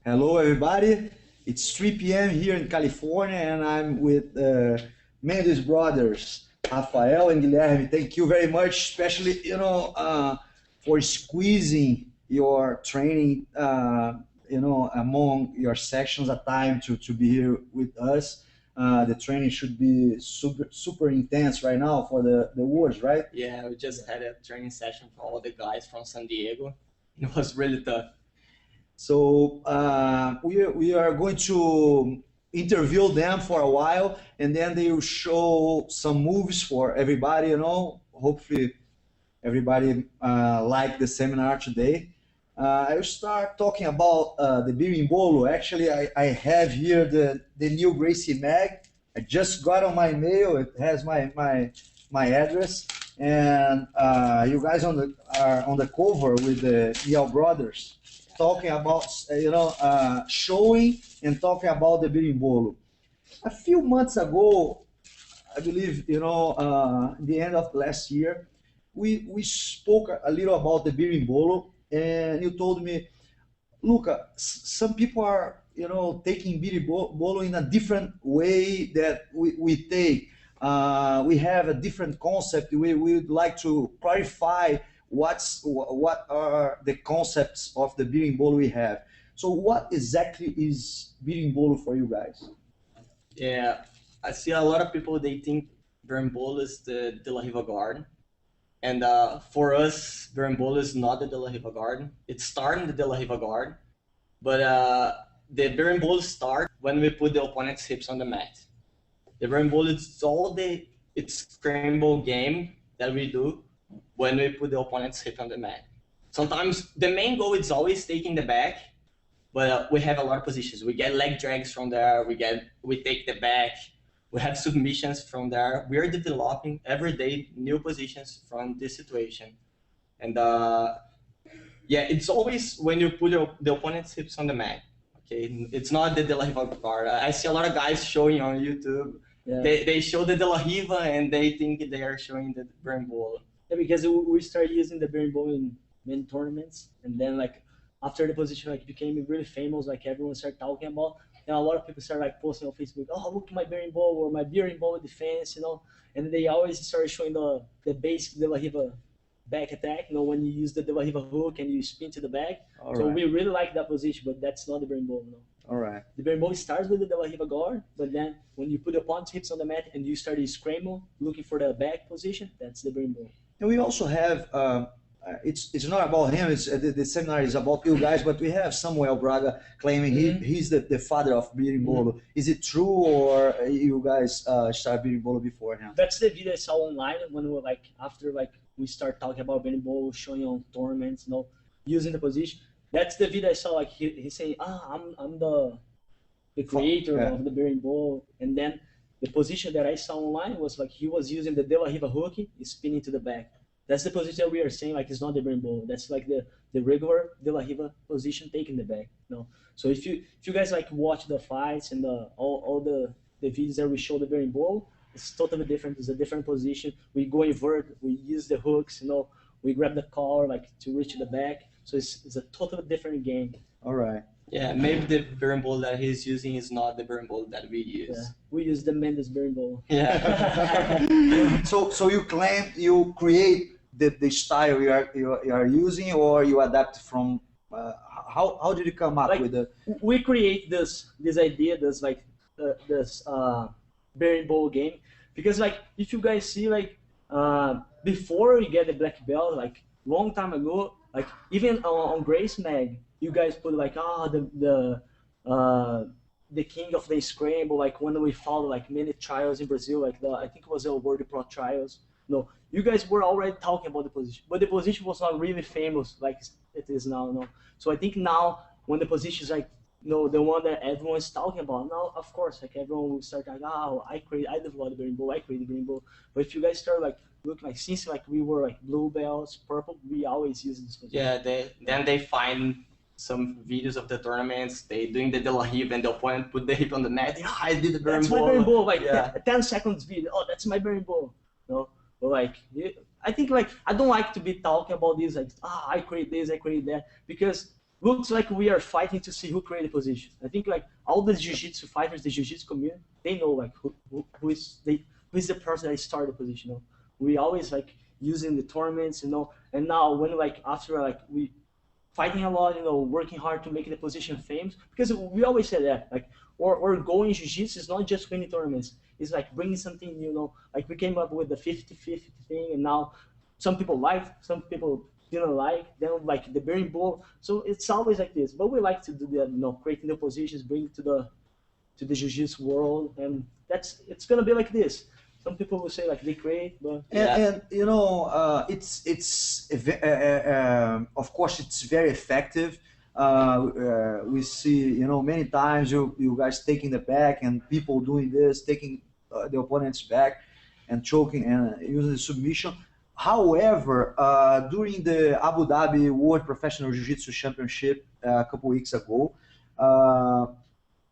Hello, everybody. It's 3 p.m. here in California, and I'm with Mendes brothers, Rafael and Guilherme. Thank you very much, especially for squeezing your training, among your sections at time to be here with us. The training should be super intense right now for the wars, right? Yeah, we just had a training session for all the guys from San Diego. It was really tough. So we are going to interview them for a while, and then they will show some moves for everybody. Hopefully everybody like the seminar today. I will start talking about the Berimbolo. Actually, I have here the new Gracie Mag. I just got on my mail. It has my address, and you guys are on the cover with the Yale brothers, talking about showing and talking about the Berimbolo. A few months ago, I believe the end of last year, we spoke a little about the Berimbolo, and you told me, look, some people are taking Berimbolo in a different way that we take. We have a different concept. We would like to clarify what are the concepts of the Berimbolo we have. So what exactly is Berimbolo for you guys? Yeah, I see a lot of people, they think Berimbolo is the De La Riva Garden. And for us, Berimbolo is not the De La Riva Garden. It started in the De La Riva Garden, but the Berimbolo start when we put the opponent's hips on the mat. The Berimbolo is it's scramble game that we do when we put the opponent's hip on the mat. Sometimes the main goal is always taking the back, but we have a lot of positions. We get leg drags from there. We take the back. We have submissions from there. We are developing every day new positions from this situation. And it's always when you put the opponent's hips on the mat. Okay, it's not the De La Riva guard. I see a lot of guys showing on YouTube. Yeah. They show the De La Riva and they think they are showing the Berimbolo. Yeah, because we started using the Berimbolo in many tournaments, and then after the position became really famous, everyone started talking about. And a lot of people started posting on Facebook, oh, look at my Berimbolo or my Berimbolo defense, and they always started showing the basic De La Riva back attack, when you use the De La Riva hook and you spin to the back. All so right. We really like that position, but that's not the Berimbolo, no. All right. The Berimbolo starts with the De La Riva guard, but then when you put the opponent's hips on the mat and you start scramble, looking for the back position, that's the Berimbolo. And we also have, it's not about him, the seminar is about you guys, but we have Samuel Braga claiming he's the father of Berimbolo. Is it true, or you guys started Berimbolo before him? That's the video I saw online when we were after we start talking about Berimbolo, showing on tournaments, using the position. That's the video I saw, he's saying, I'm the creator of the Berimbolo, and then the position that I saw online was he was using the De La Riva hook, spinning to the back. That's the position that we are saying it's not the Berimbolo. That's the regular De La Riva position taking the back. So if you guys watch the fights and all the videos that we show the Berimbolo, it's totally different. It's a different position. We go invert. We use the hooks. We grab the collar to reach the back. So it's a totally different game. All right. Yeah, maybe the Berimbolo that he's using is not the Berimbolo that we use. Yeah, we use the Mendes Berimbolo. Yeah. So you claim you create the style you are using, or you adapt from? How did you come up with the? We create this idea, this Berimbolo game, because if you guys see before we get the black belt, long time ago, even on Grace Mag, you guys put the king of the scramble, when we followed many trials in Brazil, I think it was the World Pro trials. No, you guys were already talking about the position, but the position was not really famous like it is now. No, so I think now when the position is the one that everyone is talking about now, of course, everyone will start I developed the Berimbolo, I created the Berimbolo. But if you guys start looking since we were blue belts, purple, we always use this position. Yeah, then they find some videos of the tournaments, they doing the De La Riva and the opponent put the hip on the net. I did the Berimbolo. That's my Berimbolo. 10 seconds video. Oh, that's my Berimbolo. No, but I think I don't like to be talking about this I create this, I create that, because looks like we are fighting to see who created position. I think like all the jiu-jitsu fighters, the jiu-jitsu community, they know like who is the person that started the position. You know? We always like using the tournaments, you know, and now when like after like we fighting a lot, you know, working hard to make the position famous, because we always say that like or going jiu-jitsu is not just winning tournaments, it's like bringing something new, you know, like we came up with the 50-50 thing, and now some people liked, some people didn't like, then like the Berimbolo. So it's always like this. But we like to do that, you know, creating the positions, bring it to the jiu-jitsu world, and it's gonna be like this. Some people will say like they create, but And you know, of course it's very effective. We see, you know, many times you guys taking the back and people doing this, taking the opponent's back and choking and using the submission. However, during the Abu Dhabi World Professional Jiu-Jitsu Championship a couple weeks ago,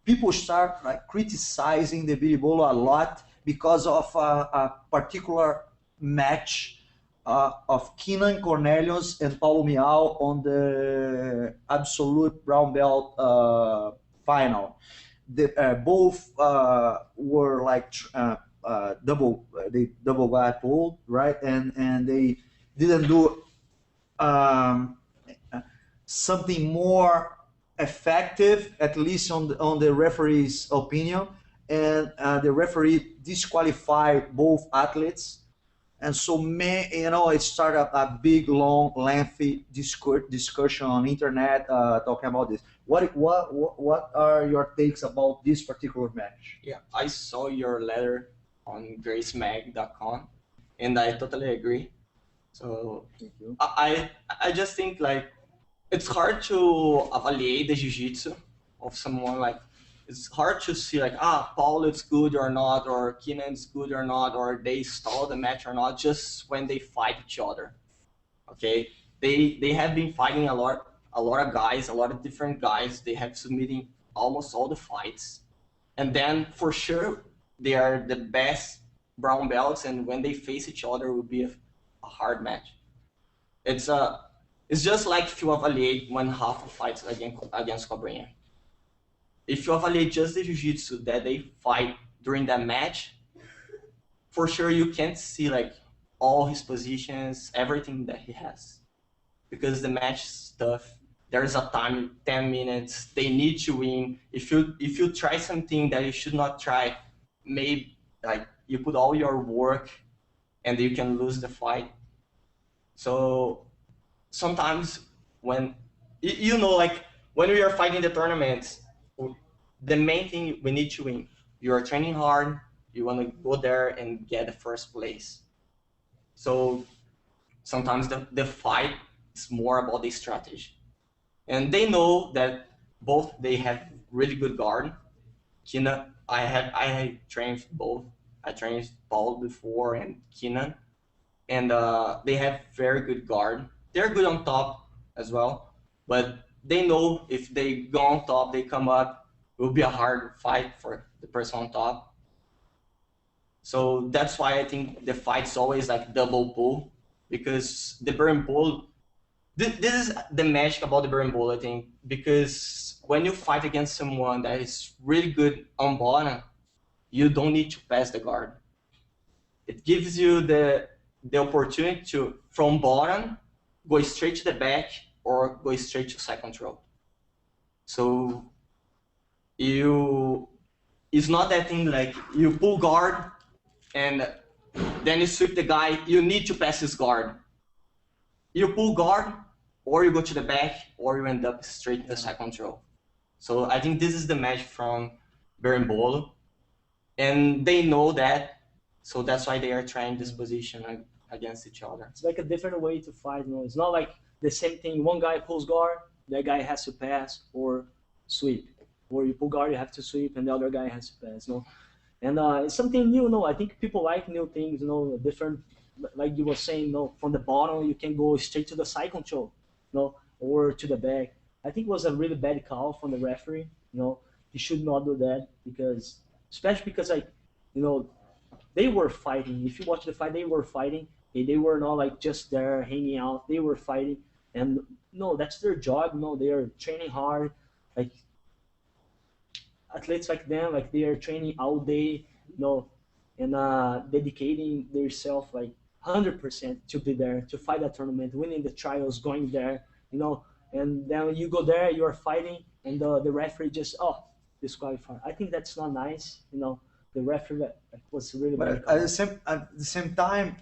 people start like criticizing the Berimbolo a lot because of a particular match of Keenan Cornelius and Paulo Miau on the absolute brown belt final. Both were like they double got pulled, right? And they didn't do something more effective, at least on the referee's opinion, and the referee disqualified both athletes. And so, you know, it started a big, long, lengthy discussion on internet talking about this. What are your takes about this particular match? Yeah, I saw your letter on gracemag.com, and I totally agree. So thank you. I just think like it's hard to evaluate the jiu-jitsu of someone. Like it's hard to see like Paul is good or not, or Keenan is good or not, or they stall the match or not just when they fight each other. Okay, they have been fighting a lot of guys, a lot of different guys. They have submitting almost all the fights, and then for sure they are the best brown belts, and when they face each other, it will be a hard match. It's just like if you evaluate when Rafa fights against Cobrinha. If you evaluate just the jiu-jitsu that they fight during that match, for sure you can't see like all his positions, everything that he has, because the match is tough. There's a time, 10 minutes. They need to win. If you try something that you should not try, maybe like you put all your work and you can lose the fight. So sometimes when you know, like when we are fighting the tournaments, the main thing, we need to win. You are training hard, you want to go there and get the first place. So sometimes the fight is more about the strategy, and they know that both they have really good guard. Keenan, I trained both. I trained Paul before and Keenan, and they have very good guard. They're good on top as well, but they know if they go on top, they come up, it will be a hard fight for the person on top. So that's why I think the fight's always like double pull, because the Berimbolo, this is the magic about the Berimbolo, I think, because when you fight against someone that is really good on bottom, you don't need to pass the guard. It gives you the opportunity to, from bottom, go straight to the back or go straight to side control. So it's not that thing like you pull guard and then you sweep the guy, you need to pass his guard. You pull guard, or you go to the back, or you end up straight to the side control. So I think this is the match from Berimbolo, and they know that, so that's why they are trying this position against each other. It's like a different way to fight. You know, it's not like the same thing. One guy pulls guard, that guy has to pass or sweep, or you pull guard, you have to sweep, and the other guy has to pass. You know, and it's something new. You know, I think people like new things. You know, different. Like you were saying, you know, from the bottom you can go straight to the side control, you know, or to the back. I think it was a really bad call from the referee. You know, he should not do that, because, especially because, like, you know, they were fighting. If you watch the fight, they were fighting. They were not like just there hanging out. They were fighting, and no, that's their job. No, they are training hard. Like athletes like them, like they are training all day, and dedicating themselves like 100% to be there to fight a tournament, winning the trials, going there, and then when you go there, you are fighting, and the referee just disqualified. I think that's not nice. The referee was really bad. But at the same time,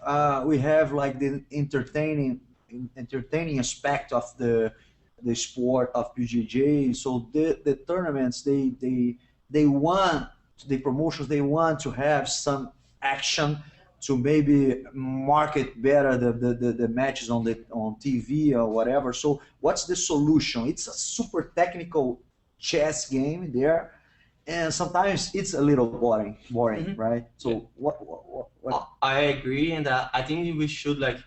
we have like the entertaining aspect of the sport of PGJ. So the tournaments they want the promotions, they want to have some action to maybe market better the matches on TV or whatever. So what's the solution? It's a super technical chess game there, and sometimes it's a little boring, Mhm. right? So what? I agree, and I think we should like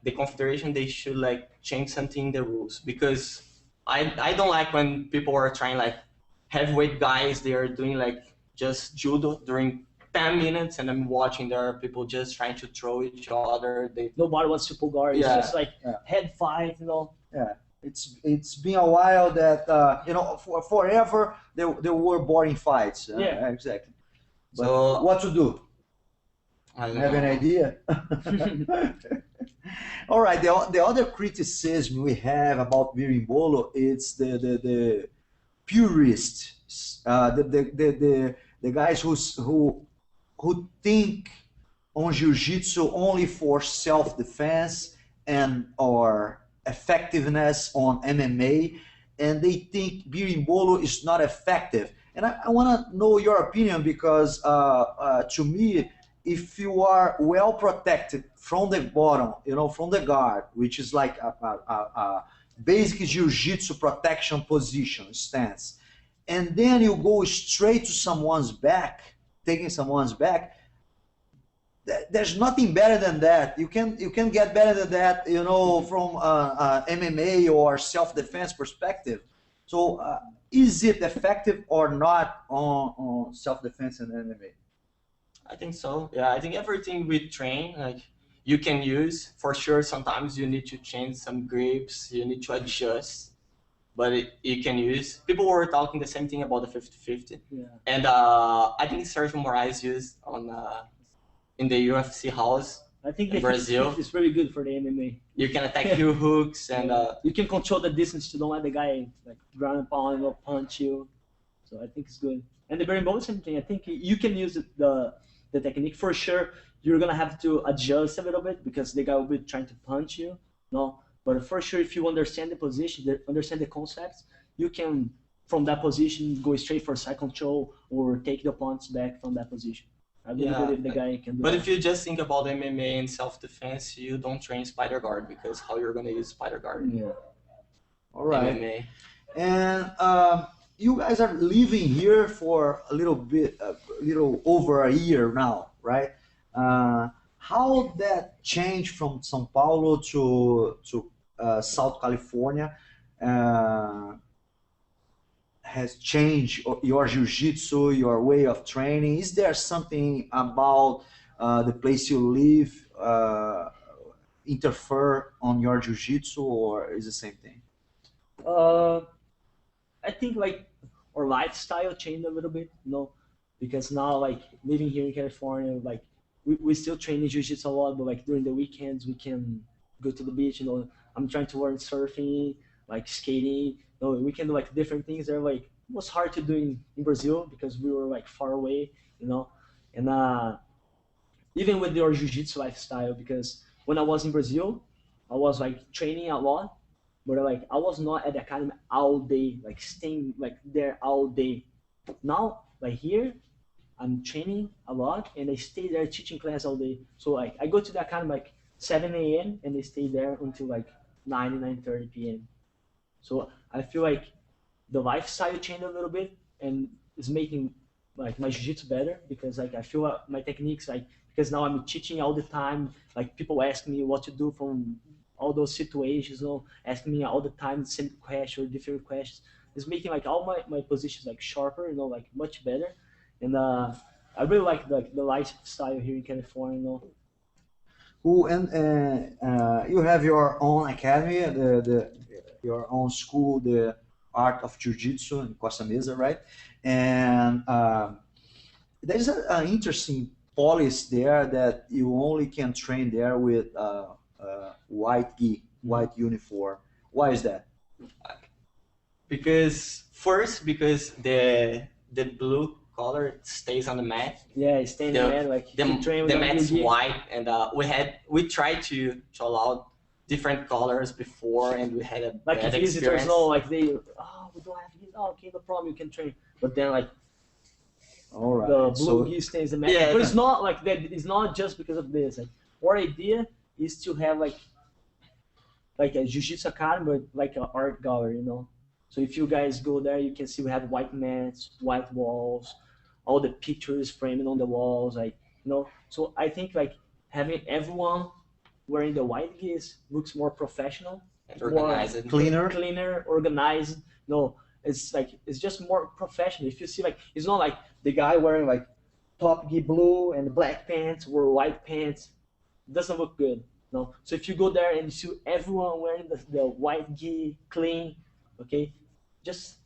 the confederation. They should like change something in the rules, because I don't like when people are trying like heavyweight guys. They are doing like just judo during 10 minutes, and I'm watching there are people just trying to throw each other. Nobody wants to pull guard. It's Yeah. just like Yeah. head fight. Yeah, it's been a while that forever there were boring fights. Yeah. Exactly. But So what to do? I don't Have an know. idea? All right. The other criticism we have about Berimbolo is the purists, the guys who think on jiu-jitsu only for self-defense and or effectiveness on MMA, and they think Berimbolo is not effective. And I want to know your opinion, because to me, if you are well protected from the bottom, from the guard, which is like a basic jiu-jitsu protection position stance, and then you go straight to someone's back, taking someone's back, there's nothing better than that. You can get better than that, from MMA or self-defense perspective. So is it effective or not on self-defense and MMA? I think so. Yeah, I think everything we train, like you can use for sure. Sometimes you need to change some grips, you need to adjust, but you can use. People were talking the same thing about the 50-50, Yeah. and I think Sergio Moraes used on in the UFC house. I think In Brazil. it's very good for the MMA. You can attack heel hooks, and You can control the distance to don't let the guy like ground and pound or punch you. So I think it's good. And the berimbolo, same thing. I think you can use the technique for sure. You're gonna have to adjust a little bit because the guy will be trying to punch you. No, but for sure, if you understand the position, understand the concepts, you can from that position go straight for side control or take the opponents back from that position. I really Yeah, believe the guy can do but that. if you just think about MMA and self-defense, you don't train spider guard, because how you're gonna use spider guard in Yeah. All right. MMA? And you guys are living here for a little over a year now, right? How that changed from São Paulo to South California has changed your jiu-jitsu, your way of training? Is there something about the place you live interfere on your jiu-jitsu, or is the same thing? I think like our lifestyle changed a little bit, because now like living here in California, like we still train in jiu-jitsu a lot, but like during the weekends we can go to the beach. I'm trying to learn surfing, like skating. We can do like different things that are like was hard to do in Brazil because we were like far away, and even with your jiu-jitsu lifestyle, because when I was in Brazil, I was like training a lot, but like I was not at the academy all day, like staying like there all day. Now, like here, I'm training a lot and I stay there teaching class all day. So like I go to the academy like 7 a.m. and I stay there until like 9:30 p.m. So I feel like the lifestyle changed a little bit and is making like my jiu-jitsu better, because like I feel my techniques like, because now I'm teaching all the time, like people ask me what to do from all those situations, asking me all the time the same question or different questions. It's making like all my positions like sharper, like much better. And I really like the lifestyle here in California. Cool. And you have your own academy, your own school, the Art of Jiu-Jitsu in Costa Mesa, right? And there's an interesting policy there that you only can train there with white gi, white uniform. Why is that? Because the blue color stays on the mat. Yeah, stay in the mat, like the, you train the with mat's blue gi. white, and we tried to allow different colors before, and we had a Like bad if visitors experience. know, like we don't have this. Oh, okay, no problem, you can train. But then like All right. the blue So gi stays the mat. Yeah. But it's not like that. It's not just because of this. Like our idea is to have like a jiu-jitsu academy, but like an art gallery, you know. So if you guys go there, you can see we have white mats, white walls, all the pictures framed on the walls, like you know. So I think like having everyone wearing the white gis looks more professional, and more organize it. cleaner. organized. No, it's like it's just more professional. If you see like it's not like the guy wearing like top gi blue and black pants or white pants, it doesn't look good. No, so if you go there and you see everyone wearing the white gi clean, okay, just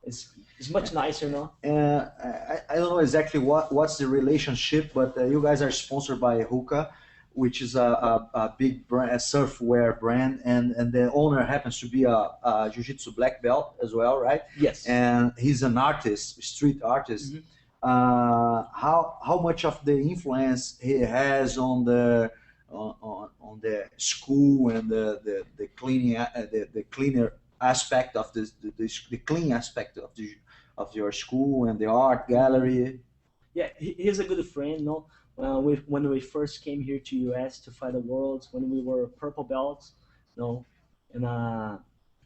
it's much nicer, no? I don't know exactly what's the relationship, but you guys are sponsored by Hookah, which is a big brand, a surfwear brand, and the owner happens to be a jiu-jitsu black belt as well, right? Yes. And he's an artist, street artist. Mhm. How much of the influence he has on the school and the cleaning the cleaner aspect of the clean aspect of your school and the art gallery. Yeah, he's a good friend, no? When we first came here to US to fight the worlds, when we were purple belts, no, and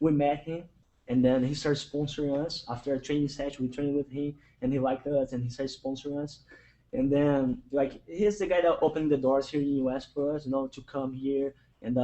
we met him, and then he started sponsoring us. After a training session, we trained with him, and he liked us, and he started sponsoring us. And then, like, he's the guy that opened the doors here in US for us, you know, to come here and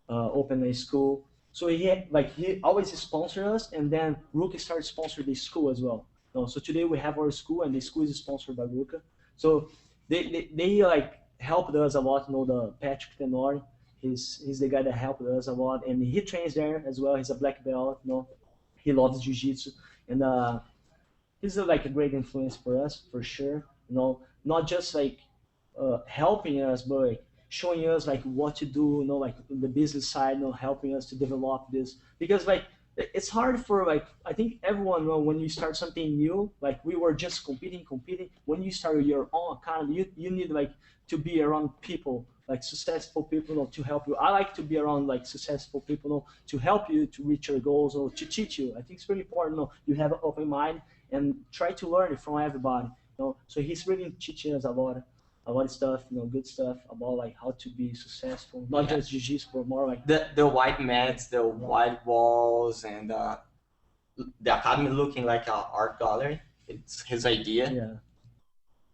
open a school. So he always sponsor us, and then Ruka started sponsoring the school as well. No, so today we have our school, and the school is sponsored by Ruka. So they like helped us a lot. You know, the Patrick Tenori, he's the guy that helped us a lot, and he trains there as well. He's a black belt. You know, he loves jiu-jitsu, and he's like a great influence for us for sure. You know, not just like helping us, but like showing us like what to do. You know, like the business side. You know, helping us to develop this because like it's hard for like I think everyone know when you start something new. Like we were just competing. When you start your own economy, you need like to be around people like successful people, you know, to help you. I like to be around like successful people, you know, to help you to reach your goals or to teach you. I think it's really important. You know, you have an open mind and try to learn it from everybody. You know, so he's really teaching us a lot of stuff, you know, good stuff about like how to be successful, not just jiu-jitsu, but more like the white mats, the white walls, and the academy looking like an art gallery. It's his idea. yeah.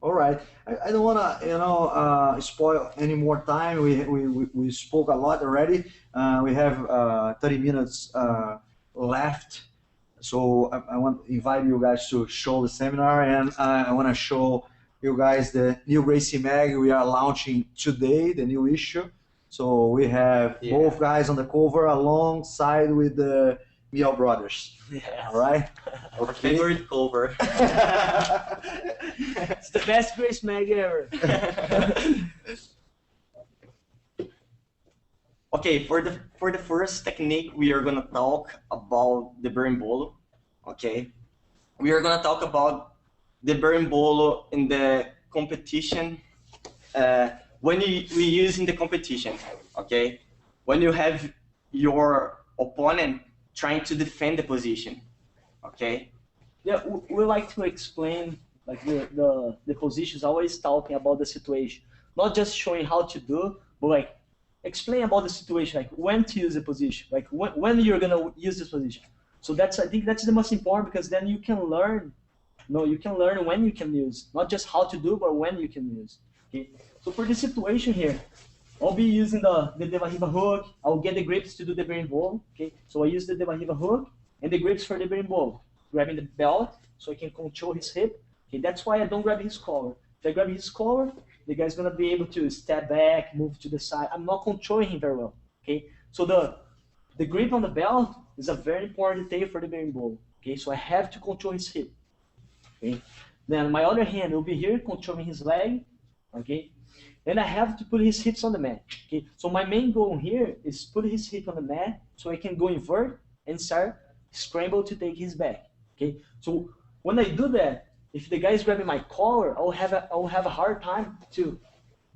All right. I don't want to, spoil any more time. We spoke a lot already. We have 30 minutes left. So I want to invite you guys to show the seminar, and I want to show you guys the new Gracie Mag we are launching today, the new issue. So we have both guys on the cover alongside with the Miel brothers. Yes. All right. Our favorite cover. It's the best Grace Mag ever. Okay, for the first technique, we are gonna talk about the Berimbolo. Okay, we are gonna talk about the Berimbolo in the competition. When we use in the competition, okay, when you have your opponent trying to defend the position, okay. Yeah, we like to explain like the positions, always talking about the situation, not just showing how to do, but like explain about the situation, like when to use the position, like when you're gonna use this position. So I think that's the most important because then you can learn. No, you can learn when you can use, not just how to do, but when you can use. Okay. So for this situation here, I'll be using the De Barriga hook. I'll get the grips to do the berimbolo. Okay. So I use the De Barriga hook and the grips for the berimbolo. Grabbing the belt so I can control his hip. Okay. That's why I don't grab his collar. If I grab his collar, the guy's gonna be able to step back, move to the side. I'm not controlling him very well. Okay, so the grip on the belt is a very important detail for the berimbolo. Okay, so I have to control his hip. Okay, then my other hand will be here controlling his leg. Okay, and I have to put his hips on the mat. Okay, so my main goal here is put his hip on the mat so I can go invert and start scramble to take his back. Okay, so when I do that, if the guy is grabbing my collar, I'll have a hard time to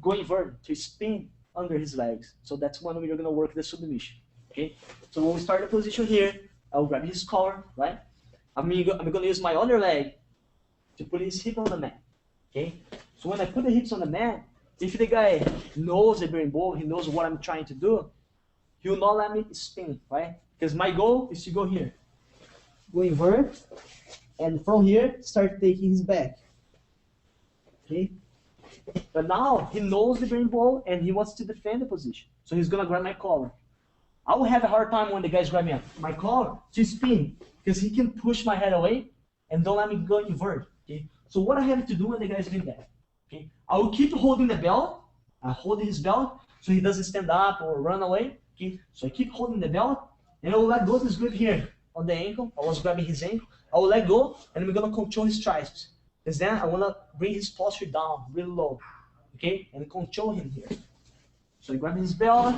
go invert, to spin under his legs. So that's when we're gonna work the submission. Okay, so when we start the position here, I'll grab his collar, right? I'm gonna use my other leg to put his hip on the mat. Okay, so when I put the hips on the mat, if the guy knows the berimbolo, he knows what I'm trying to do, he will not let me spin, right? Because my goal is to go here, go invert, and from here start taking his back. Okay, but now he knows the berimbolo and he wants to defend the position, so he's gonna grab my collar. I will have a hard time when the guy's grabbing my collar to spin, because he can push my head away and don't let me go invert. Okay, so what I have to do when the guy's doing that? Okay, I will keep holding the belt. I hold his belt so he doesn't stand up or run away. Okay, so I keep holding the belt and I will let go of this grip here on the ankle. I was grabbing his ankle. I will let go and we're gonna control his triceps. Because then I wanna bring his posture down really low. Okay, and control him here. So I grab his belt.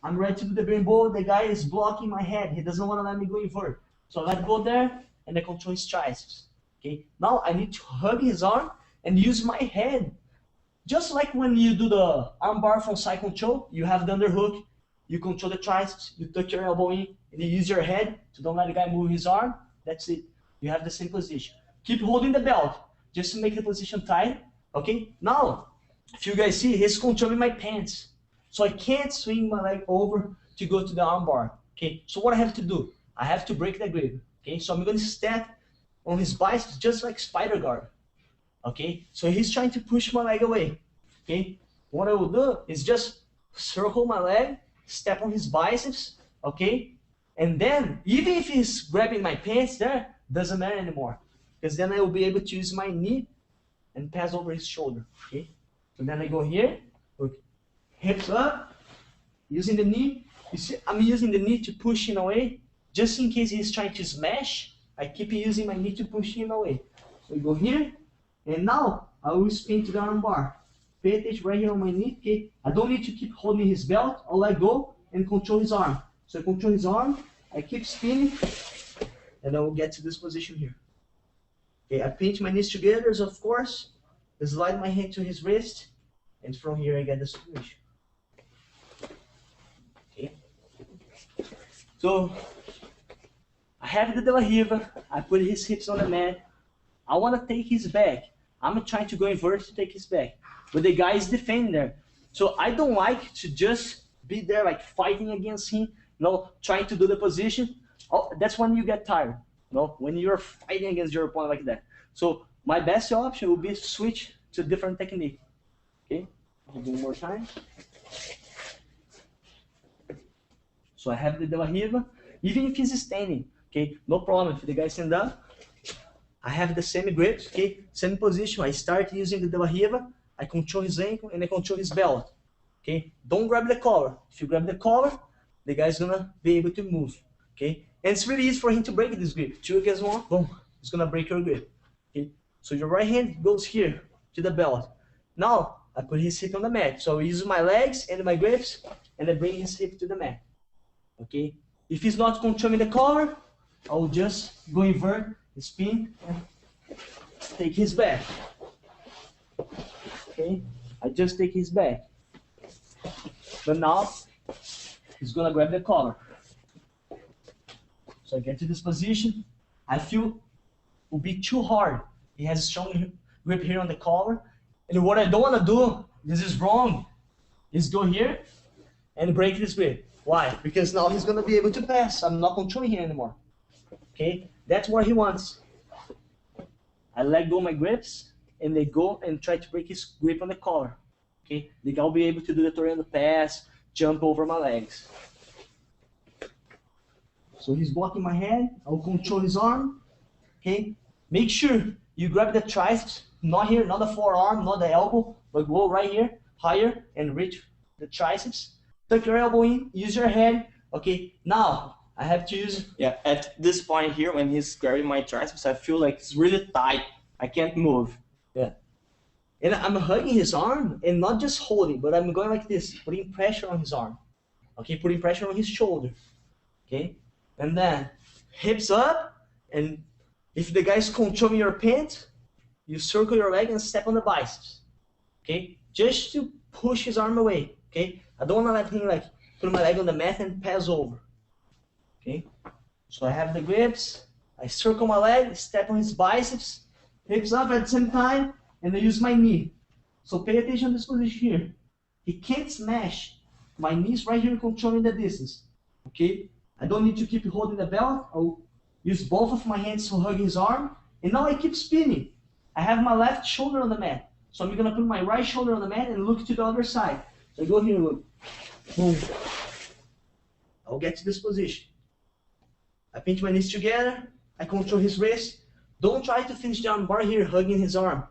I'm ready to do the berimbolo. The guy is blocking my head. He doesn't want to let me go invert. So I let go there and I control his triceps. Okay, now I need to hug his arm and use my head. Just like when you do the arm bar from side control, you have the underhook, you control the triceps, you tuck your elbow in, and you use your head to don't let the guy move his arm. That's it. You have the same position. Keep holding the belt just to make the position tight. Okay, now if you guys see, he's controlling my pants. So I can't swing my leg over to go to the arm bar. Okay, so what I have to do? I have to break the grip. Okay, so I'm going to step on his biceps just like spider guard. Okay, so he's trying to push my leg away. Okay, what I will do is just circle my leg, step on his biceps. Okay, and then even if he's grabbing my pants there, doesn't matter anymore, because then I will be able to use my knee and pass over his shoulder. Okay, so then I go here. Okay. Hips up, using the knee. You see, I'm using the knee to push him away. Just in case he's trying to smash, I keep using my knee to push him away. So we go here, and now I will spin to the arm bar. Pay attention right here on my knee. Okay, I don't need to keep holding his belt. I'll let go and control his arm. So I control his arm, I keep spinning, and I will get to this position here. Okay, I pinch my knees together, of course. I slide my hand to his wrist, and from here I get the submission. So I have the De La Riva, I put his hips on the mat. I want to take his back. I'm trying to go invert to take his back. But the guy is defending there. So I don't like to just be there like fighting against him, trying to do the position. Oh, that's when you get tired, when you're fighting against your opponent like that. So my best option would be to switch to a different technique. Okay, I'll do one more time. So I have the De La Riva, even if he's standing, okay, no problem. If the guy stand up, I have the same grips, okay, same position. I start using the De La Riva, I control his ankle and I control his belt, okay. Don't grab the collar. If you grab the collar, the guy's gonna be able to move, okay. And it's really easy for him to break this grip. 2 against 1, boom, it's gonna break your grip, okay. So your right hand goes here to the belt. Now I put his hip on the mat. So I use my legs and my grips, and I bring his hip to the mat. Okay, if he's not controlling the collar, I'll just go invert, spin, and take his back. Okay, I just take his back. But now, he's gonna grab the collar. So I get to this position. I feel it will be too hard. He has a strong grip here on the collar. And what I don't wanna do, this is wrong, is go here and break this grip. Why? Because now he's going to be able to pass. I'm not controlling him anymore. Okay? That's what he wants. I let go my grips, and they go and try to break his grip on the collar. Okay? The guy will be able to do the tornado pass, jump over my legs. So he's blocking my head. I will control his arm. Okay? Make sure you grab the triceps not here, not the forearm, not the elbow, but go right here, higher, and reach the triceps. Tuck your elbow in, use your hand. Okay, now I have to use, at this point here, when he's grabbing my triceps, I feel like it's really tight. I can't move. And I'm hugging his arm and not just holding, but I'm going like this, putting pressure on his arm. Okay, putting pressure on his shoulder. Okay, and then hips up, and if the guy's controlling your pants, you circle your leg and step on the biceps. Okay, just to push his arm away. Okay, I don't want to let him like put my leg on the mat and pass over. Okay, so I have the grips, I circle my leg, step on his biceps, hips up at the same time, and I use my knee. So pay attention to this position here. He can't smash. My knees right here controlling the distance. Okay, I don't need to keep holding the belt. I'll use both of my hands to hug his arm, and now I keep spinning. I have my left shoulder on the mat, so I'm gonna put my right shoulder on the mat and look to the other side. So I go here and look. Boom. I'll get to this position. I pinch my knees together. I control his wrist. Don't try to finish the arm bar here, hugging his arm.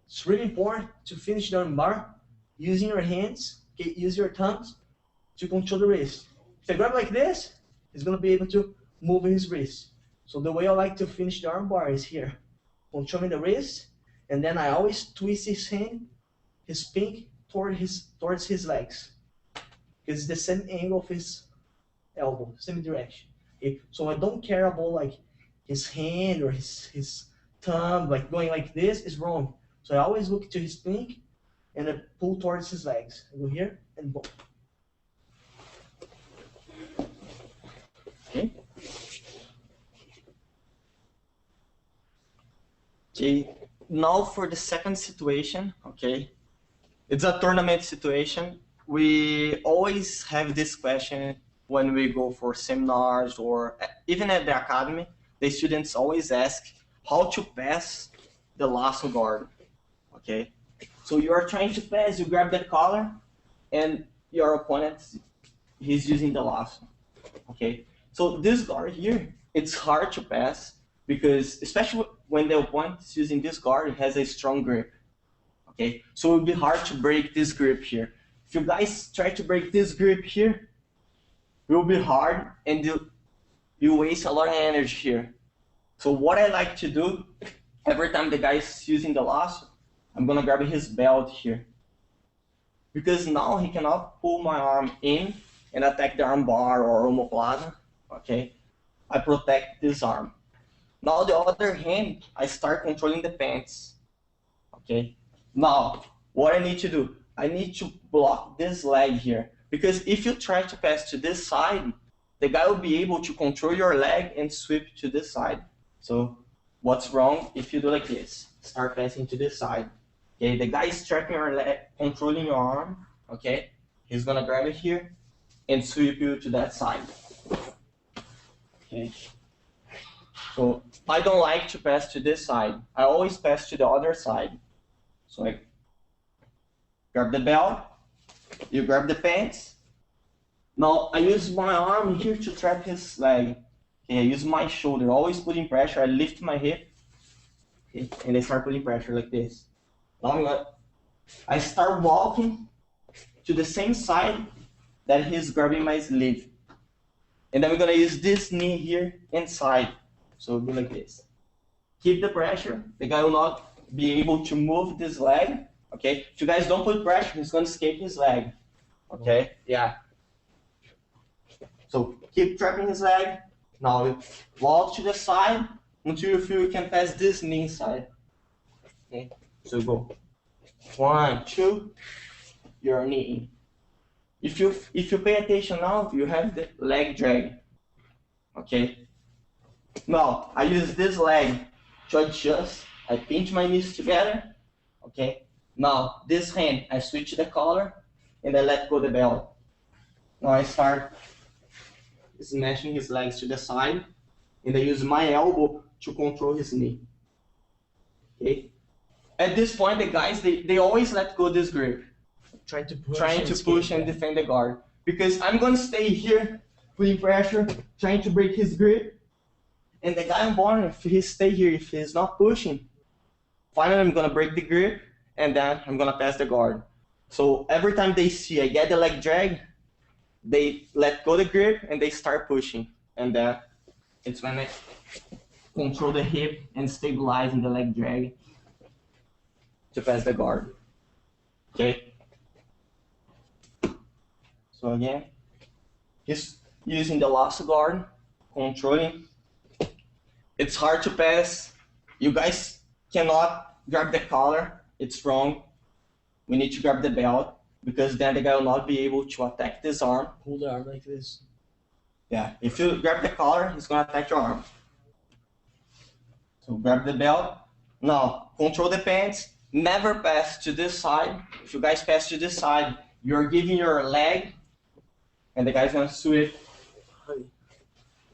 It's really important to finish the arm bar using your hands. Okay, use your thumbs to control the wrist. If I grab like this, he's gonna be able to move his wrist. So the way I like to finish the arm bar is here, controlling the wrist, and then I always twist his hand, his pink towards his legs, because it's the same angle of his elbow, same direction. Okay? So I don't care about like his hand or his thumb, like going like this is wrong. So I always look to his pink and I pull towards his legs. I go here and boom. Okay. Okay, now for the second situation, okay, it's a tournament situation. We always have this question when we go for seminars or even at the academy. The students always ask how to pass the lasso guard. Okay, so you are trying to pass, you grab the collar, and your opponent, he's using the lasso. Okay, so this guard here, it's hard to pass because, especially when the opponent is using this guard, it has a strong grip. Okay, so it will be hard to break this grip here. If you guys try to break this grip here, it will be hard and you waste a lot of energy here. So what I like to do, every time the guy is using the lasso, I'm gonna grab his belt here. Because now he cannot pull my arm in and attack the arm bar or omoplata. Okay, I protect this arm. Now the other hand, I start controlling the pants. Okay, now what I need to do, I need to block this leg here. Because if you try to pass to this side, the guy will be able to control your leg and sweep to this side. So what's wrong if you do like this? Start passing to this side. Okay, the guy is trapping your leg, controlling your arm. Okay, he's gonna grab it here and sweep you to that side. Okay, so I don't like to pass to this side. I always pass to the other side. So I grab the belt, you grab the pants. Now I use my arm here to trap his leg. Okay, I use my shoulder, always putting pressure. I lift my hip, okay, and I start putting pressure like this. Now I start walking to the same side that he's grabbing my sleeve. And then we're gonna use this knee here inside. So it'll be like this. Keep the pressure. The guy will not be able to move this leg. Okay, if you guys don't put pressure, he's gonna escape his leg. Okay, yeah. So keep trapping his leg. Now walk to the side until you feel you can pass this knee inside. Okay, so go 1, 2, your knee in. If you pay attention now, you have the leg drag. Okay. Now I use this leg to adjust. I pinch my knees together. Okay. Now this hand, I switch the collar and I let go the belt. Now I start smashing his legs to the side and I use my elbow to control his knee. Okay. At this point, the guys, they always let go this grip. Trying to push and defend the guard. Because I'm going to stay here, putting pressure, trying to break his grip. And the guy on bottom, if he stay here, if he's not pushing, finally I'm gonna break the grip, and then I'm gonna pass the guard. So every time they see I get the leg drag, they let go the grip and they start pushing, and then it's when I control the hip and stabilizing the leg drag to pass the guard. Okay. So again, just using the lasso guard, controlling. It's hard to pass. You guys cannot grab the collar. It's wrong. We need to grab the belt because then the guy will not be able to attack this arm. Hold the arm like this. Yeah, if you grab the collar, he's gonna attack your arm. So grab the belt. Now, control the pants. Never pass to this side. If you guys pass to this side, you're giving your leg, and the guy's gonna switch.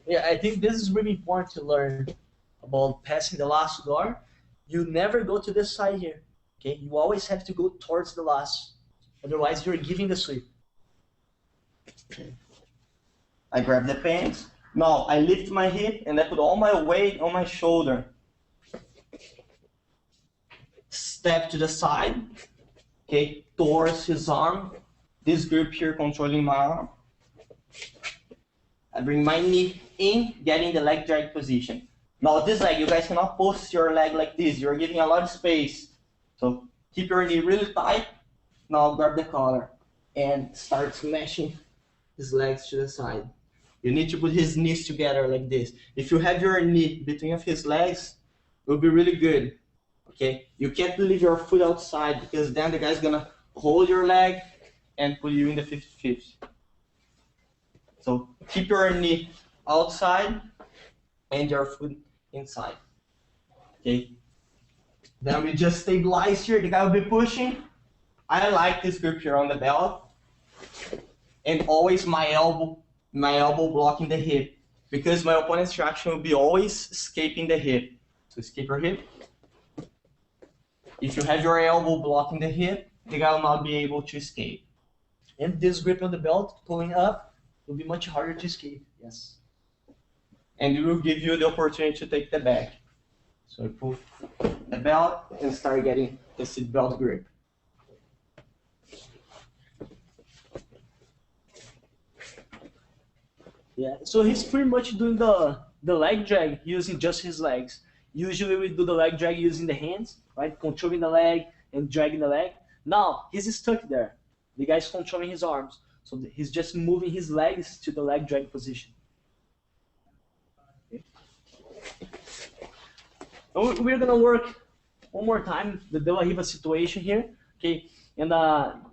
Yeah, I think this is really important to learn about passing the lasso guard. You never go to this side here. Okay, you always have to go towards the lasso. Otherwise, you're giving the sweep. I grab the pants. Now I lift my hip and I put all my weight on my shoulder. Step to the side. Okay, towards his arm. This grip here controlling my arm. I bring my knee in, getting the leg drag position. Now this leg, you guys cannot post your leg like this. You're giving a lot of space. So keep your knee really tight. Now grab the collar and start smashing his legs to the side. You need to put his knees together like this. If you have your knee between of his legs, it will be really good. Okay, you can't leave your foot outside because then the guy's gonna hold your leg and put you in the 50-50. So keep your knee outside and your foot inside. Okay. Then we just stabilize here. The guy will be pushing. I like this grip here on the belt, and always my elbow blocking the hip because my opponent's reaction will be always escaping the hip. So escape your hip. If you have your elbow blocking the hip, the guy will not be able to escape. And this grip on the belt, pulling up, will be much harder to escape. Yes. And it will give you the opportunity to take the back. So I pull the belt and start getting the seat belt grip. Yeah, so he's pretty much doing the leg drag using just his legs. Usually we do the leg drag using the hands, right? Controlling the leg and dragging the leg. Now, he's stuck there. The guy's controlling his arms. So he's just moving his legs to the leg drag position. Okay. We're gonna work one more time the De La Riva situation here. Okay, and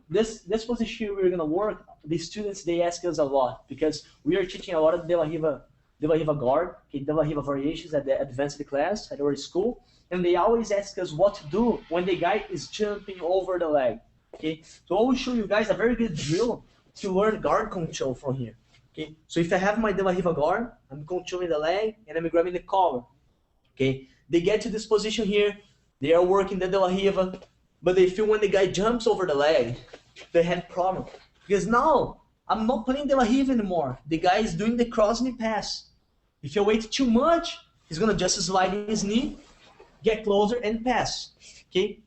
this position we're gonna work. The students, they ask us a lot because we are teaching a lot of De La Riva guard, okay, De La Riva variations at the advanced class at our school, and they always ask us what to do when the guy is jumping over the leg. Okay, so I will show you guys a very good drill to learn guard control from here. Okay, so if I have my De La Riva guard, I'm controlling the leg and I'm grabbing the collar. Okay, they get to this position here, they are working the De La Riva, but they feel when the guy jumps over the leg, they have problem. Because now, I'm not playing De La Riva anymore. The guy is doing the cross knee pass. If you wait too much, he's gonna just slide his knee, get closer and pass. Okay?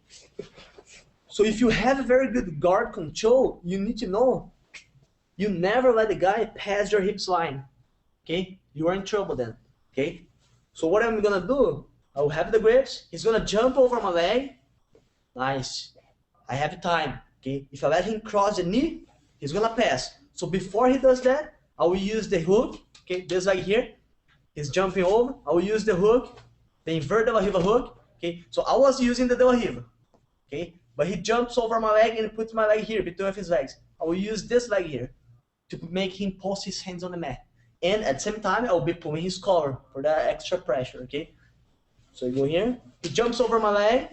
So if you have a very good guard control, you need to know you never let the guy pass your hips line. Okay? You are in trouble then. Okay? So what I'm gonna do, I'll have the grips, he's gonna jump over my leg. Nice. I have time. Okay? If I let him cross the knee, he's gonna pass. So before he does that, I will use the hook. Okay, this leg here. He's jumping over. I will use the hook, the invert De La Riva hook. Okay, so I was using the De La Riva. Okay, but he jumps over my leg and puts my leg here between his legs. I will use this leg here to make him post his hands on the mat. And at the same time, I will be pulling his collar for that extra pressure. Okay, so I go here. He jumps over my leg.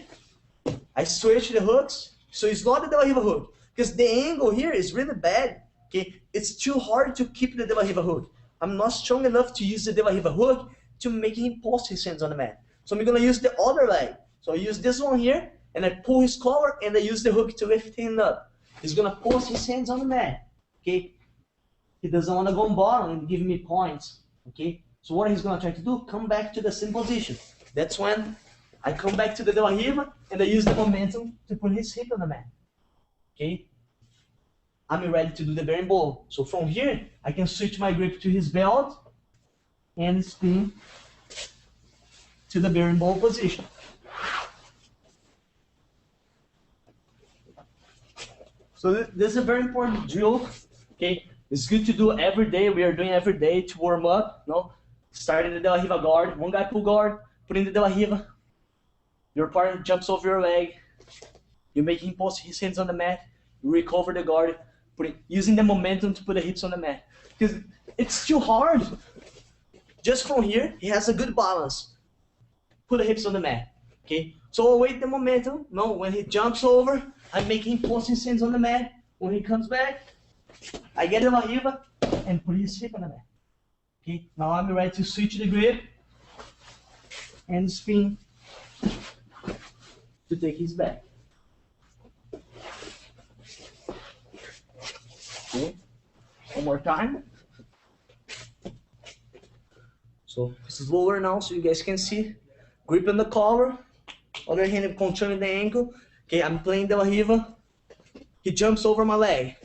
I switch the hooks. So it's not the De La Riva hook. Because the angle here is really bad. Okay, it's too hard to keep the De La Riva hook. I'm not strong enough to use the De La Riva hook to make him post his hands on the mat. So I'm gonna use the other leg. So I use this one here, and I pull his collar, and I use the hook to lift him up. He's gonna post his hands on the mat. Okay, he doesn't want to go on bottom and give me points. Okay, so what he's gonna try to do? Come back to the same position. That's when I come back to the De La Riva, and I use the momentum to put his hip on the mat. Okay? I'm ready to do the berimbolo. So from here, I can switch my grip to his belt and spin to the berimbolo position. So this is a very important drill. Okay, it's good to do every day. We are doing every day to warm up. No, starting the De La Riva guard. One guy pull guard, put in the De La Riva. Your partner jumps over your leg. You make him post his hands on the mat. You recover the guard, using the momentum to put the hips on the mat. Because it's too hard. Just from here, he has a good balance. Put the hips on the mat. Okay, so I'll wait the momentum. No, when he jumps over, I make him post his hands on the mat. When he comes back, I get De La Riva and put his hip on the mat. Okay, now I'm ready to switch the grip and spin to take his back. Okay, one more time. So this is lower now, so you guys can see. Grip on the collar, other hand I'm controlling the ankle. Okay, I'm playing De La Riva. He jumps over my leg.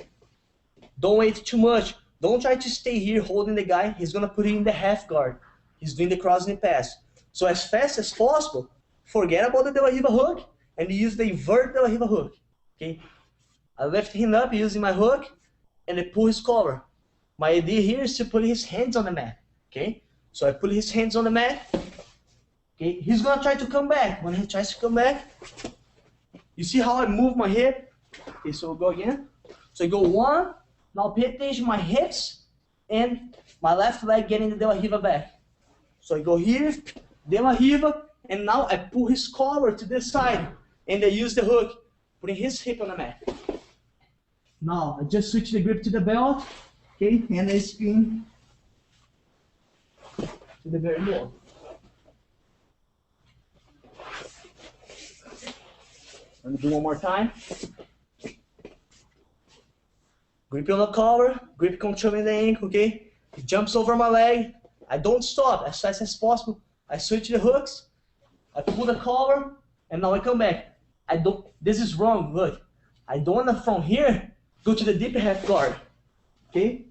Don't wait too much. Don't try to stay here holding the guy. He's gonna put it in the half guard. He's doing the crossing pass. So as fast as possible, forget about the De La Riva hook and use the invert De La Riva hook. Okay, I lift him up using my hook and I pull his collar. My idea here is to put his hands on the mat. Okay, so I put his hands on the mat. Okay, he's gonna try to come back. When he tries to come back, you see how I move my hip? Okay, so we'll go again. So I go one, now pay attention to my hips and my left leg getting the De La Riva back. So I go here, De La Riva, and now I pull his collar to this side and I use the hook, putting his hip on the mat. Now I just switch the grip to the belt, okay, and I spin to the berimbolo. Let me do one more time. Grip on the collar, grip controlling the ankle, okay? He jumps over my leg. I don't stop as fast as possible. I switch the hooks, I pull the collar, and now I come back. This is wrong, look. I don't wanna from here go to the deep half guard, okay?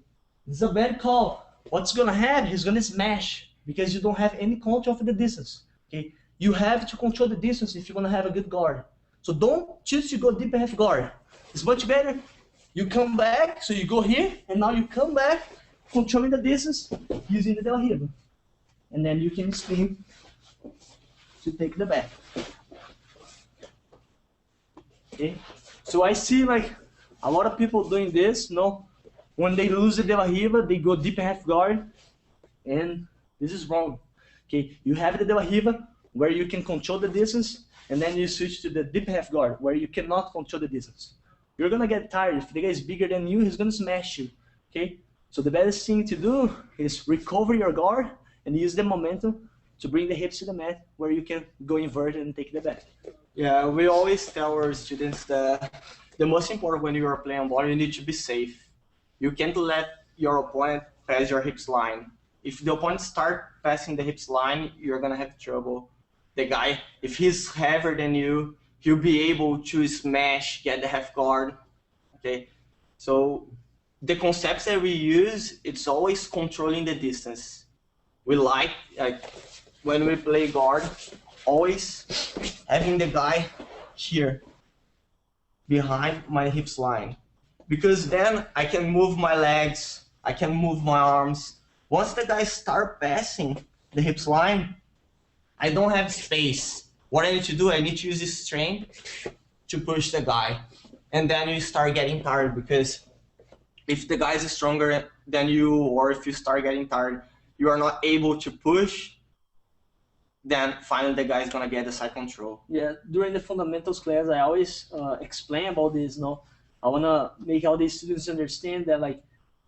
This is a bad call. What's gonna happen? He's gonna smash because you don't have any control of the distance, okay? You have to control the distance if you're gonna have a good guard. So don't choose to go deep half guard. It's much better. You come back, so you go here, and now you come back, controlling the distance using the De La Riva. And then you can spin to take the back. Okay? So I see like a lot of people doing this, no? When they lose the De La Riva, they go deep half guard, and this is wrong. Okay, you have the De La Riva where you can control the distance, and then you switch to the deep half guard where you cannot control the distance. You're gonna get tired. If the guy is bigger than you, he's gonna smash you. Okay, so the best thing to do is recover your guard and use the momentum to bring the hips to the mat where you can go inverted and take the back. Yeah, we always tell our students that the most important when you are playing ball, you need to be safe. You can't let your opponent pass your hips line. If the opponent start passing the hips line, you're gonna have trouble. The guy, if he's heavier than you, he'll be able to smash, get the half guard. Okay, so the concepts that we use, it's always controlling the distance. We like when we play guard, always having the guy here behind my hips line, because then I can move my legs, I can move my arms. Once the guys start passing the hips line, I don't have space. What I need to do, I need to use this strength to push the guy. And then you start getting tired, because if the guy is stronger than you, or if you start getting tired, you are not able to push, then finally the guy is gonna get the side control. Yeah, during the fundamentals class, I always explain about this. No, I wanna make all these students understand that like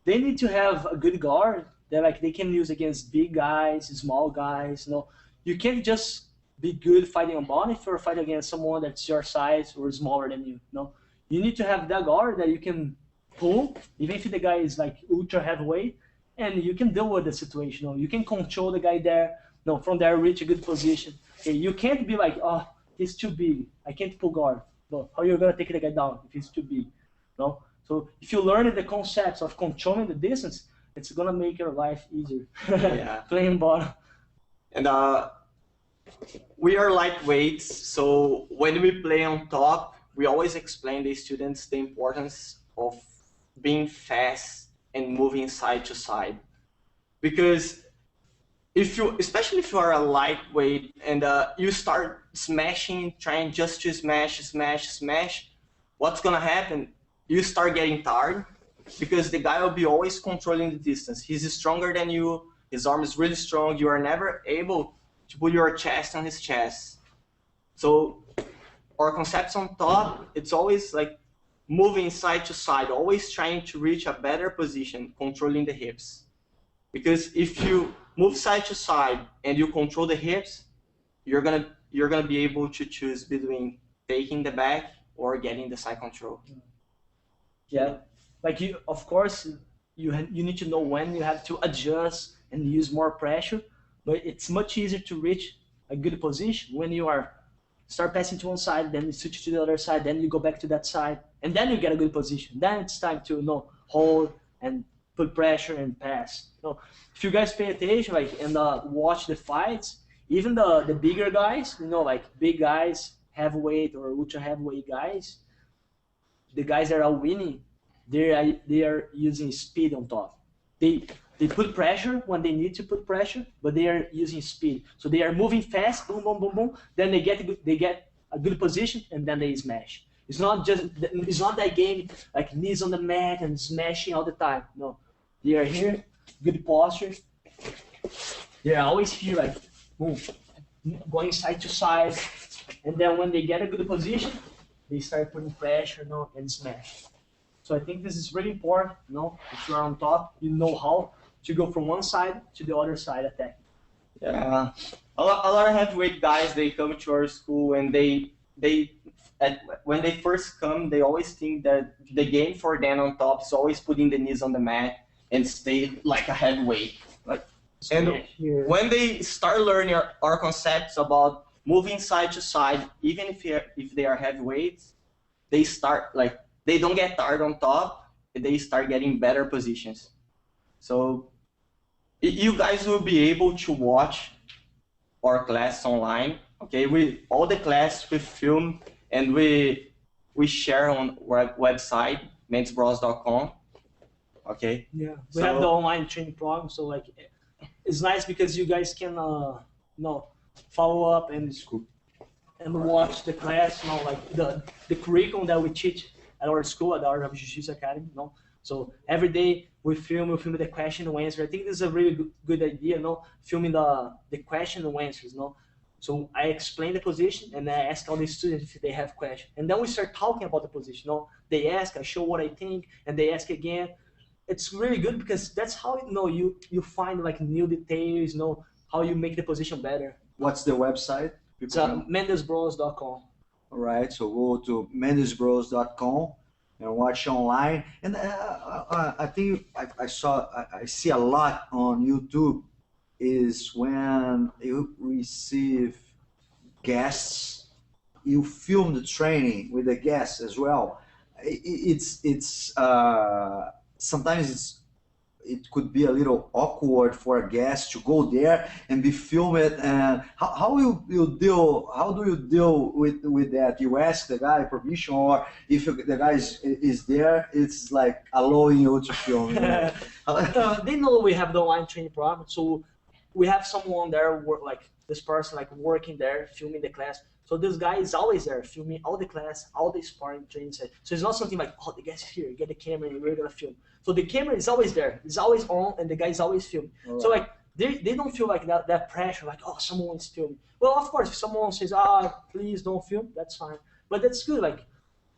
they need to have a good guard that like they can use against big guys, small guys. No, you can't just be good fighting on ball if you're fighting against someone that's your size or smaller than you. No, you need to have that guard that you can pull, even if the guy is like ultra heavyweight, and you can deal with the situation. No? You can control the guy there. No, from there reach a good position. Okay, you can't be like, oh, he's too big. I can't pull guard. No, how you're gonna take the guy down if he's too big? No. So if you learn the concepts of controlling the distance, it's gonna make your life easier. Yeah. Playing bottom. And we are lightweights, so when we play on top, we always explain the students the importance of being fast and moving side to side. Because if you, especially if you are a lightweight and you start smashing, trying just to smash, what's gonna happen? You start getting tired because the guy will be always controlling the distance. He's stronger than you. His arm is really strong. You are never able to put your chest on his chest. So our concepts on top, it's always like moving side to side, always trying to reach a better position, controlling the hips. Because if you move side to side and you control the hips, you're gonna be able to choose between taking the back or getting the side control. Yeah, like you, of course, you need to know when you have to adjust and use more pressure, but it's much easier to reach a good position when you are start passing to one side, then you switch to the other side, then you go back to that side, and then you get a good position. Then it's time to hold and put pressure and pass. If you guys pay attention, like and watch the fights, even the bigger guys, like big guys, heavyweight or ultra heavyweight guys, the guys that are winning, they are using speed on top. They put pressure when they need to put pressure, but they are using speed. So they are moving fast, boom, boom, boom, boom. Then they get a good position, and then they smash. It's not that game like knees on the mat and smashing all the time. No, they are here, good posture. They are always here, like boom, going side to side, and then when they get a good position, they start putting pressure, and smash. So I think this is really important. If you're on top, you know how to go from one side to the other side attacking. Yeah, a lot of heavyweight guys, they come to our school and when they first come, they always think that the game for them on top is always putting the knees on the mat and stay like a heavyweight. And when they start learning our concepts about moving side to side, even if they are heavyweights, they don't get tired on top, they start getting better positions. So you guys will be able to watch our class online. Okay, all the class we film and we share on our website, mendesbros.com. Okay. Yeah, we have the online training program, so it's nice because you guys can follow up and watch the class, the curriculum that we teach at our school, at our Jiu-Jitsu Academy. So every day we film the question and answer. I think this is a really good idea, filming the question and answers. So I explain the position and I ask all the students if they have questions, and then we start talking about the position. They ask, I show what I think, and they ask again. It's really good because that's how you find new details, how you make the position better. What's the website? It's mendesbros.com. All right, so go to mendesbros.com and watch online. And I think I see a lot on YouTube is when you receive guests, you film the training with the guests as well. It's sometimes it could be a little awkward for a guest to go there and be filmed. And how do you deal with that? You ask the guy permission, or if the guy is there, it's like allowing you to film. They know we have the online training program, so we have someone there this person working there filming the class. So this guy is always there filming all the class, all the sparring training. So it's not something like, oh, the guy's here, get the camera and we're gonna film. So the camera is always there, it's always on, and the guy is always filming. Right. So they don't feel that pressure, oh, someone is filming. Well, of course, if someone says, please don't film, that's fine. But that's good,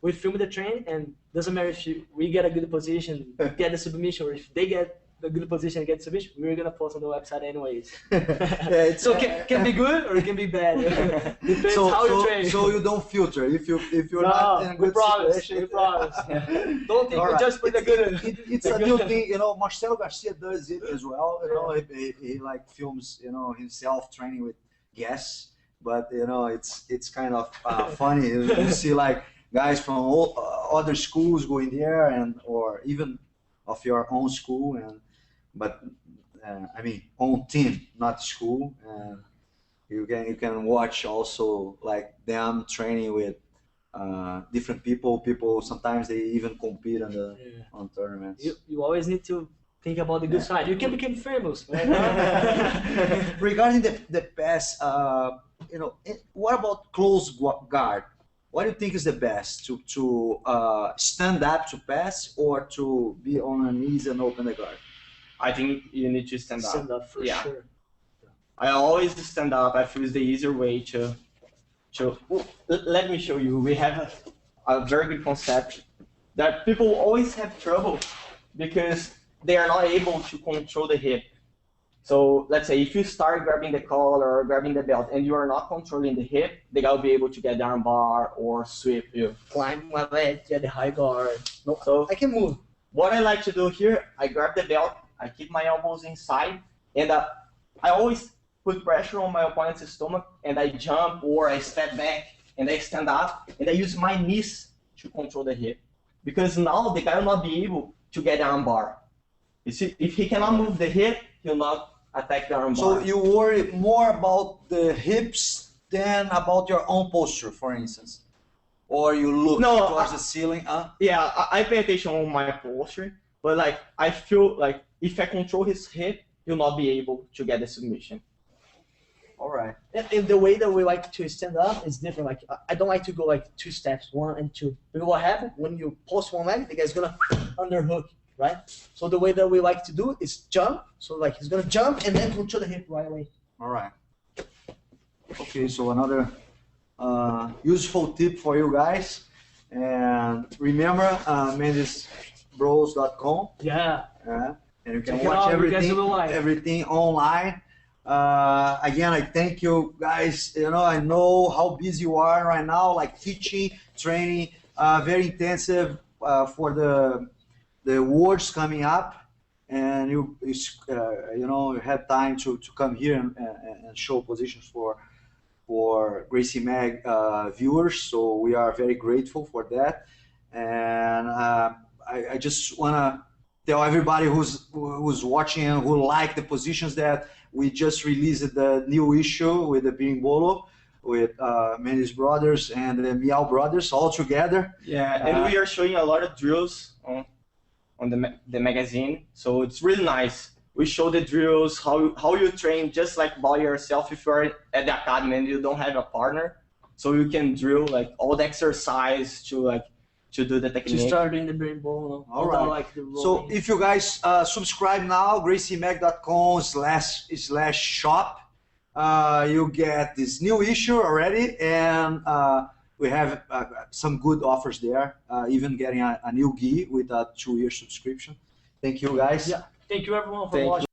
we film the training, and doesn't matter if we get a good position, get the submission, or if they get the good position and get submission, we're gonna post on the website anyways. Yeah, it's So can be good or it can be bad. Depends how you train. So you don't filter if you're No, not in a we good promise. situation. We promise. Don't think All we right. just put the good. It's a new thing, you know. Marcelo Garcia does it as well. You know, he like films, you know, himself training with guests. But you know, it's kind of funny. You see like guys from all, other schools going there, and or even of your own school, but I mean own team, not school, and you can watch also like them training with different people. People sometimes they even compete on the on tournaments. You always need to think about the good side. You can become famous. Regarding the pass, you know, what about close guard? What do you think is the best to stand up to pass or to be on your knees and open the guard? I think you need to stand up. Stand up for sure. I always stand up. I feel it's the easier way to. Let me show you. We have a very good concept that people always have trouble because they are not able to control the hip. So let's say if you start grabbing the collar or grabbing the belt and you are not controlling the hip, they will be able to get the arm bar or sweep you. Climb my leg, get the high guard. No, So I can move. what I like to do here, I grab the belt, I keep my elbows inside, and I always put pressure on my opponent's stomach, and I jump or I step back and I stand up, and I use my knees to control the hip. Because now the guy will not be able to get the arm bar. You see, if he cannot move the hip, he'll not attack the arm bar. So you worry more about the hips than about your own posture, for instance, or you look towards the ceiling. Yeah, I pay attention on my posture, but like I feel like if I control his hip, he'll not be able to get the submission. All right. And the way that we like to stand up is different. Like I don't like to go like 2 steps, 1 and 2. Because what happens when you post one leg, the guy's gonna underhook, right? So the way that we like to do is jump. So like he's gonna jump and then control the hip right away. All right. Okay, so another useful tip for you guys. And remember, mendesbros.com. Yeah. And you can Check it watch out, you guys will like. everything online. Again, I thank you guys. You know, I know how busy you are right now, like teaching, training, very intensive for the awards coming up, and you know, you had time to come here and show positions for Gracie Mag viewers. So we are very grateful for that, and I just wanna tell everybody who's watching and who like the positions that we just released the new issue with the Berimbolo, with Mendes brothers and the Miao brothers all together. Yeah, and we are showing a lot of drills on the magazine, so it's really nice. We show the drills, how you train just like by yourself if you're at the academy and you don't have a partner. So you can drill like all the exercise to do the technique. To start doing the Berimbolo. All right. Like the So if you guys subscribe now, graciemag.com/shop, you get this new issue already, and we have some good offers there, even getting a new gi with a 2-year subscription. Thank you guys. Yeah. Thank you everyone for Thank you. watching.